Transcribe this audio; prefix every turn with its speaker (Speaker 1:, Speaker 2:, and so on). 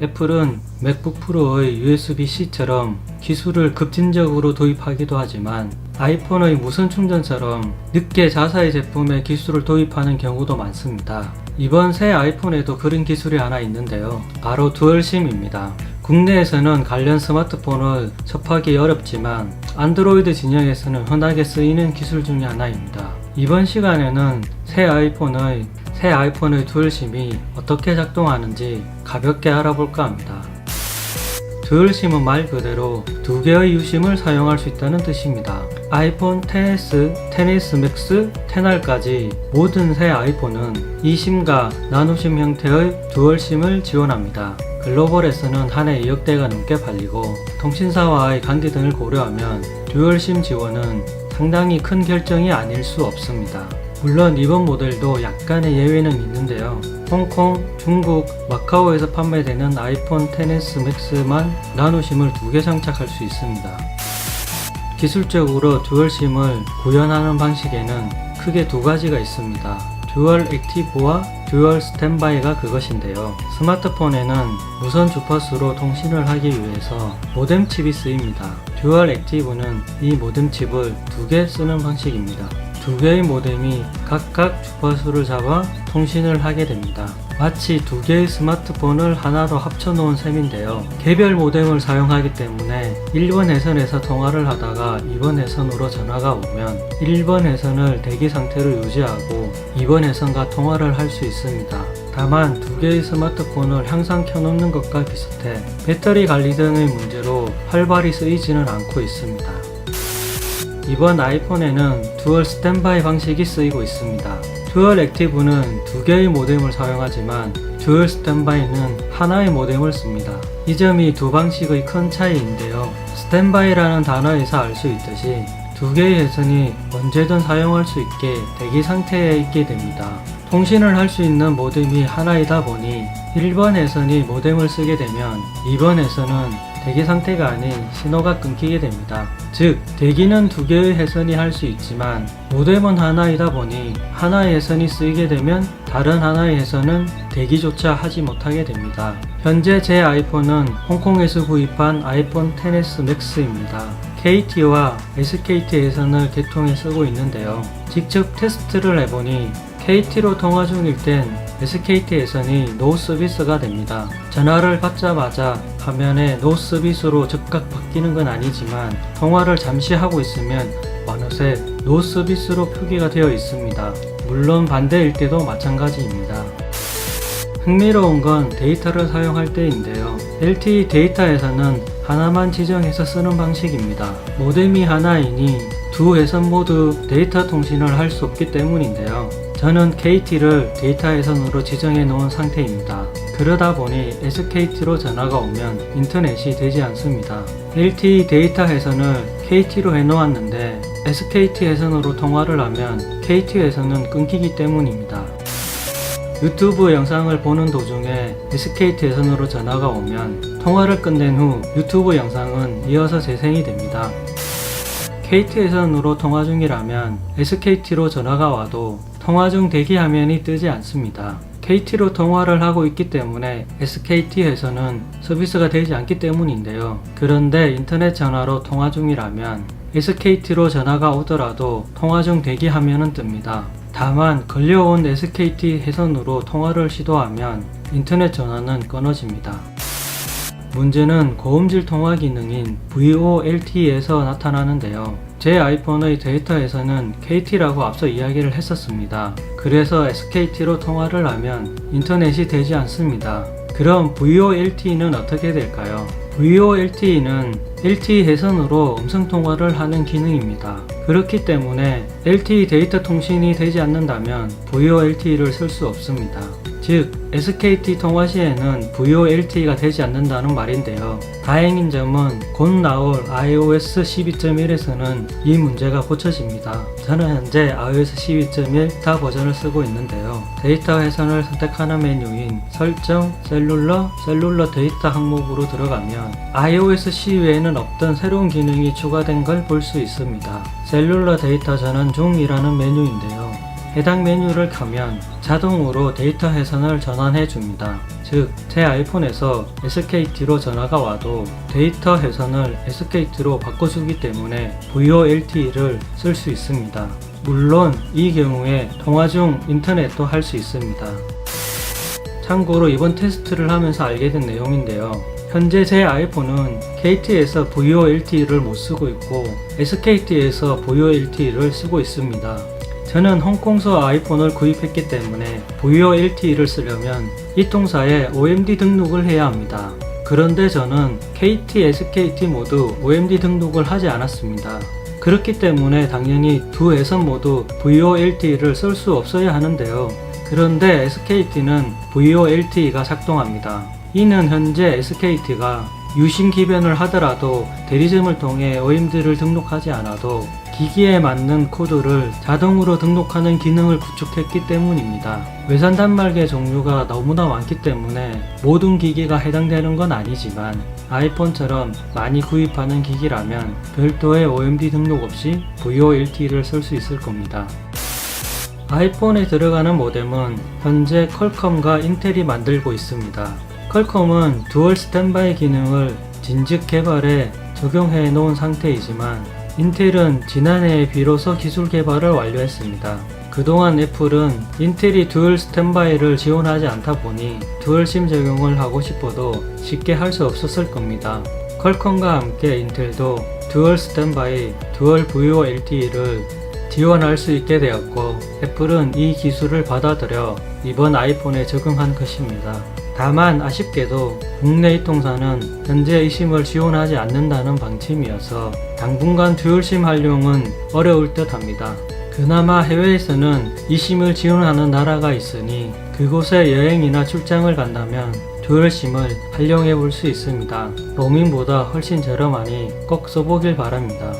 Speaker 1: 애플은 맥북 프로의 USB-C처럼 기술을 급진적으로 도입하기도 하지만 아이폰의 무선 충전처럼 늦게 자사의 제품에 기술을 도입하는 경우도 많습니다. 이번 새 아이폰에도 그런 기술이 하나 있는데요. 바로 듀얼심입니다. 국내에서는 관련 스마트폰을 접하기 어렵지만 안드로이드 진영에서는 흔하게 쓰이는 기술 중에 하나입니다. 이번 시간에는 새 아이폰의 듀얼심이 어떻게 작동하는지 가볍게 알아볼까 합니다. 듀얼심은 말 그대로 두 개의 유심을 사용할 수 있다는 뜻입니다. 아이폰 XS, XS Max, XR까지 모든 새 아이폰은 eSIM과 나노심 형태의 듀얼심을 지원합니다. 글로벌에서는 한 해 2억 대가 넘게 팔리고 통신사와의 관계 등을 고려하면 듀얼심 지원은 상당히 큰 결정이 아닐 수 없습니다. 물론 이번 모델도 약간의 예외는 있는데요. 홍콩, 중국, 마카오에서 판매되는 아이폰 XS Max만 나노심을 2개 장착할 수 있습니다. 기술적으로 듀얼심을 구현하는 방식에는 크게 두 가지가 있습니다. 듀얼 액티브와 듀얼 스탠바이가 그것인데요. 스마트폰에는 무선 주파수로 통신을 하기 위해서 모뎀 칩이 쓰입니다. 듀얼 액티브는 이 모뎀 칩을 2개 쓰는 방식입니다. 두 개의 모뎀이 각각 주파수를 잡아 통신을 하게 됩니다. 마치 두 개의 스마트폰을 하나로 합쳐놓은 셈인데요. 개별 모뎀을 사용하기 때문에 1번 회선에서 통화를 하다가 2번 회선으로 전화가 오면 1번 회선을 대기 상태로 유지하고 2번 회선과 통화를 할 수 있습니다. 다만 두 개의 스마트폰을 항상 켜놓는 것과 비슷해 배터리 관리 등의 문제로 활발히 쓰이지는 않고 있습니다. 이번 아이폰에는 듀얼 스탠바이 방식이 쓰이고 있습니다. 듀얼 액티브는 두 개의 모뎀을 사용하지만 듀얼 스탠바이는 하나의 모뎀을 씁니다. 이 점이 두 방식의 큰 차이인데요. 스탠바이라는 단어에서 알 수 있듯이 두 개의 회선이 언제든 사용할 수 있게 대기 상태에 있게 됩니다. 통신을 할 수 있는 모뎀이 하나이다 보니 1번 회선이 모뎀을 쓰게 되면 2번 회선은 대기 상태가 아닌 신호가 끊기게 됩니다. 즉, 대기는 두 개의 회선이 할 수 있지만 모뎀은 하나이다 보니 하나의 회선이 쓰이게 되면 다른 하나의 회선은 대기조차 하지 못하게 됩니다. 현재 제 아이폰은 홍콩에서 구입한 아이폰 XS Max입니다. KT와 SKT 회선을 개통해 쓰고 있는데요. 직접 테스트를 해보니 KT로 통화 중일 땐 SKT 회선이 노 서비스가 됩니다. 전화를 받자마자 화면에 노 서비스로 즉각 바뀌는 건 아니지만 통화를 잠시 하고 있으면 어느새 노 서비스로 표기가 되어 있습니다. 물론 반대일 때도 마찬가지입니다. 흥미로운 건 데이터를 사용할 때인데요. LTE 데이터에서는 하나만 지정해서 쓰는 방식입니다. 모뎀이 하나이니 두 회선 모두 데이터 통신을 할 수 없기 때문인데요. 저는 KT를 데이터 회선으로 지정해 놓은 상태입니다. 그러다 보니 SKT로 전화가 오면 인터넷이 되지 않습니다. LTE 데이터 회선을 KT로 해놓았는데 SKT 회선으로 통화를 하면 KT 회선은 끊기기 때문입니다. 유튜브 영상을 보는 도중에 SKT 회선으로 전화가 오면 통화를 끝낸 후 유튜브 영상은 이어서 재생이 됩니다. KT 회선으로 통화 중이라면 SKT로 전화가 와도 통화 중 대기 화면이 뜨지 않습니다. KT로 통화를 하고 있기 때문에 SKT 회선은 서비스가 되지 않기 때문인데요. 그런데 인터넷 전화로 통화 중이라면 SKT로 전화가 오더라도 통화 중 대기 화면은 뜹니다. 다만 걸려온 SKT 회선으로 통화를 시도하면 인터넷 전화는 끊어집니다. 문제는 고음질 통화 기능인 VoLTE에서 나타나는데요. 제 아이폰의 데이터에서는 KT라고 앞서 이야기를 했었습니다. 그래서 SKT로 통화를 하면 인터넷이 되지 않습니다. 그럼 VoLTE는 어떻게 될까요? VoLTE는 LTE 회선으로 음성통화를 하는 기능입니다. 그렇기 때문에 LTE 데이터 통신이 되지 않는다면 VoLTE를 쓸 수 없습니다. 즉, SKT 통화 시에는 VoLTE가 되지 않는다는 말인데요. 다행인 점은 곧 나올 iOS 12.1에서는 이 문제가 고쳐집니다. 저는 현재 iOS 12.1 타 버전을 쓰고 있는데요. 데이터 회선을 선택하는 메뉴인 설정, 셀룰러 데이터 항목으로 들어가면 iOS 12에는 없던 새로운 기능이 추가된 걸 볼 수 있습니다. 셀룰러 데이터 전환 중이라는 메뉴인데요. 해당 메뉴를 켜면 자동으로 데이터 회선을 전환해 줍니다. 즉, 제 아이폰에서 SKT로 전화가 와도 데이터 회선을 SKT로 바꿔주기 때문에 VoLTE를 쓸 수 있습니다. 물론 이 경우에 통화 중 인터넷도 할 수 있습니다. 참고로 이번 테스트를 하면서 알게 된 내용인데요. 현재 제 아이폰은 KT에서 VoLTE를 못 쓰고 있고 SKT에서 VoLTE를 쓰고 있습니다. 저는 홍콩서 아이폰을 구입했기 때문에 VoLTE를 쓰려면 이 통사에 OMD 등록을 해야 합니다. 그런데 저는 KT, SKT 모두 OMD 등록을 하지 않았습니다. 그렇기 때문에 당연히 두 회선 모두 VoLTE를 쓸 수 없어야 하는데요. 그런데 SKT는 VoLTE가 작동합니다. 이는 현재 SKT가 유심 기변을 하더라도 대리점을 통해 OMD를 등록하지 않아도 기기에 맞는 코드를 자동으로 등록하는 기능을 구축했기 때문입니다. 외산 단말기의 종류가 너무나 많기 때문에 모든 기기가 해당되는 건 아니지만 아이폰처럼 많이 구입하는 기기라면 별도의 OMD 등록 없이 VoLTE를 쓸 수 있을 겁니다. 아이폰에 들어가는 모뎀은 현재 퀄컴과 인텔이 만들고 있습니다. 퀄컴은 듀얼 스탠바이 기능을 진즉 개발에 적용해 놓은 상태이지만 인텔은 지난해에 비로소 기술 개발을 완료했습니다. 그동안 애플은 인텔이 듀얼 스탠바이를 지원하지 않다 보니 듀얼 심 적용을 하고 싶어도 쉽게 할 수 없었을 겁니다. 퀄컴과 함께 인텔도 듀얼 스탠바이, 듀얼 VoLTE를 지원할 수 있게 되었고 애플은 이 기술을 받아들여 이번 아이폰에 적용한 것입니다. 다만 아쉽게도 국내 이 통사는 현재 eSIM을 지원하지 않는다는 방침이어서 당분간 듀얼심 활용은 어려울 듯 합니다. 그나마 해외에서는 eSIM을 지원하는 나라가 있으니 그곳에 여행이나 출장을 간다면 듀얼심을 활용해 볼 수 있습니다. 로밍보다 훨씬 저렴하니 꼭 써보길 바랍니다.